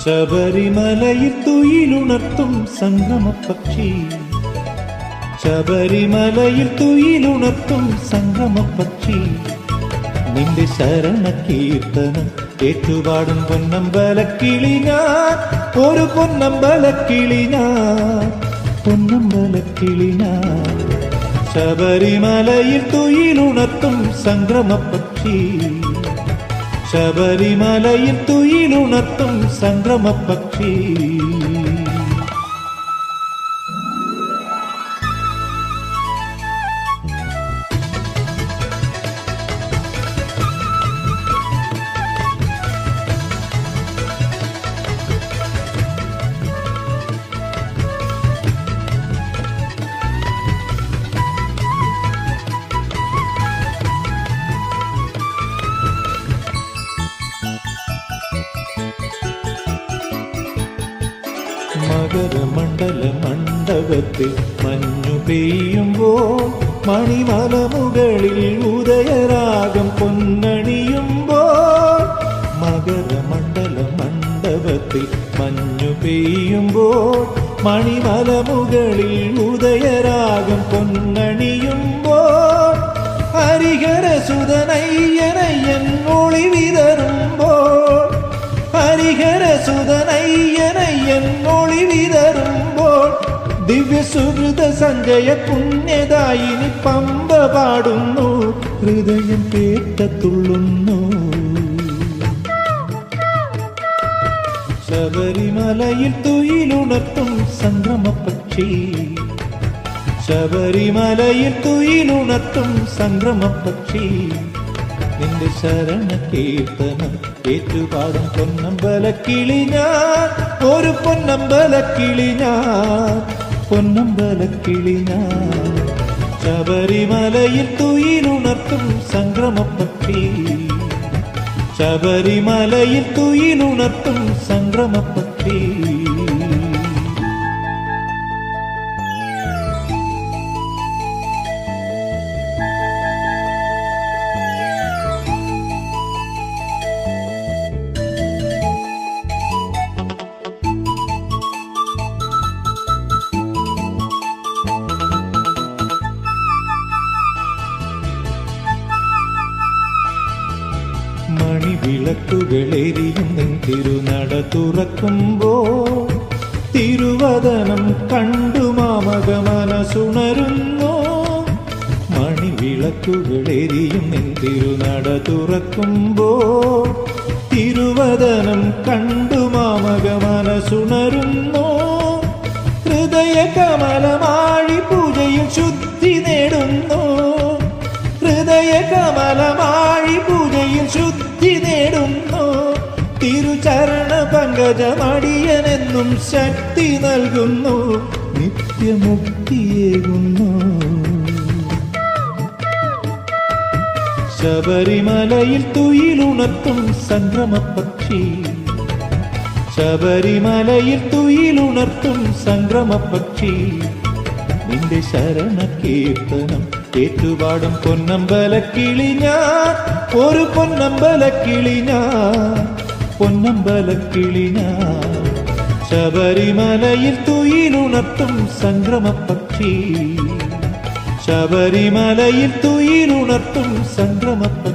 ശബരിമലയിൽ തുയിലുണർത്തും സംഗമപക്ഷി, ശബരിമലയിൽ തുയിലുണർത്തും സംഗമപക്ഷി, നിന്റെ ശരണ കീർത്തനം ഏറ്റുപാടും പൊന്നമ്പലക്കിളി ഞാൻ, ഒരു പൊന്നമ്പലക്കിളി ഞാൻ, പൊന്നമ്പലക്കിളി ഞാൻ. ശബരിമലയിൽ തുയിലുണർത്തും സംക്രമപക്ഷി, ശബരിമലയിൽ തുയിലുണർത്തും സംക്രമപക്ഷി. മകരമണ്ഡല മണ്ഡപത്തിൽ മഞ്ഞു പെയ്യുമ്പോൾ, മണിമല മുകളിൽ ഉദയരാഗം പൊന്നണിയുമ്പോൾ, മകരമണ്ഡല മണ്ഡപത്തിൽ മഞ്ഞു പെയ്യുമ്പോൾ, മണിമല മുകളിൽ ഉദയരാഗം പൊന്നണിയുമ്പോൾ, ഹരിഹരസുതനയ്യനയ്യൻ ഒളി വിതറുമ്പോൾ, ഹരിഹരസുതനയ്യനയ്യൻ ഒളി വിതറുമ്പോൾ, ദിവ്യസുഹൃത സഞ്ജയ പുണ്യദായിനി പമ്പ പാടുന്നു, ഹൃദയം കേട്ടത്തുള്ളുന്നു. ശബരിമലയിൽ തുയിലുണർത്തും സംക്രമപക്ഷി, ശബരിമലയിൽ തുയിലുണർത്തും സംക്രമപക്ഷി, നിന്റെ ശരണ കീർത്തനം ഏറ്റുപാടും പൊന്നമ്പലക്കിളി ഞാൻ, ഒരു പൊന്നമ്പലക്കിളി ഞാൻ, പൊന്നമ്പലക്കിളി ഞാൻ. ശബരിമലയിൽ തുയിലുണർത്തും സംക്രമപക്ഷി, ശബരിമലയിൽ തുയിലുണർത്തും സംക്രമപക്ഷി. മണിവിളക്കുകളെരിയും നിൻ തിരുനട തുറക്കുമ്പോൾ, തിരുവദനം കണ്ടു മാമക മനസുണരുന്നു. മണിവിളക്കുകളെരിയും നിൻ തിരുനട തുറക്കുമ്പോൾ, തിരുവദനം കണ്ടു മാമക മനസുണരുന്നു. ഹൃദയ കമലമാഴി പൂജയിൽ ശുദ്ധി നേടുന്നു, ഹൃദയ കമലമാഴി പൂജയിൽ ശുദ്ധി നേടുന്നു. തിരുചരണ പങ്കജമടിയനെന്നും ശക്തി നൽകുന്നു, നിത്യമുക്തിയേകുന്നു. ശബരിമലയിൽ തുയിലുണർത്തും സംക്രമപക്ഷി, ശബരിമലയിൽ തുയിലുണർത്തും സംക്രമപക്ഷി, നിന്റെ ശരണ കീർത്തനം ഏറ്റുപാടും പൊന്നമ്പലക്കിളി ഞാൻ, ഒരു പൊന്നമ്പലക്കിളി ഞാൻ, പൊന്നമ്പലക്കിളി ഞാൻ. ശബരിമലയിൽ തുയിലുണർത്തും സംക്രമപക്ഷി, ശബരിമലയിൽ തുയിലുണർത്തും സംക്രമപക്ഷി.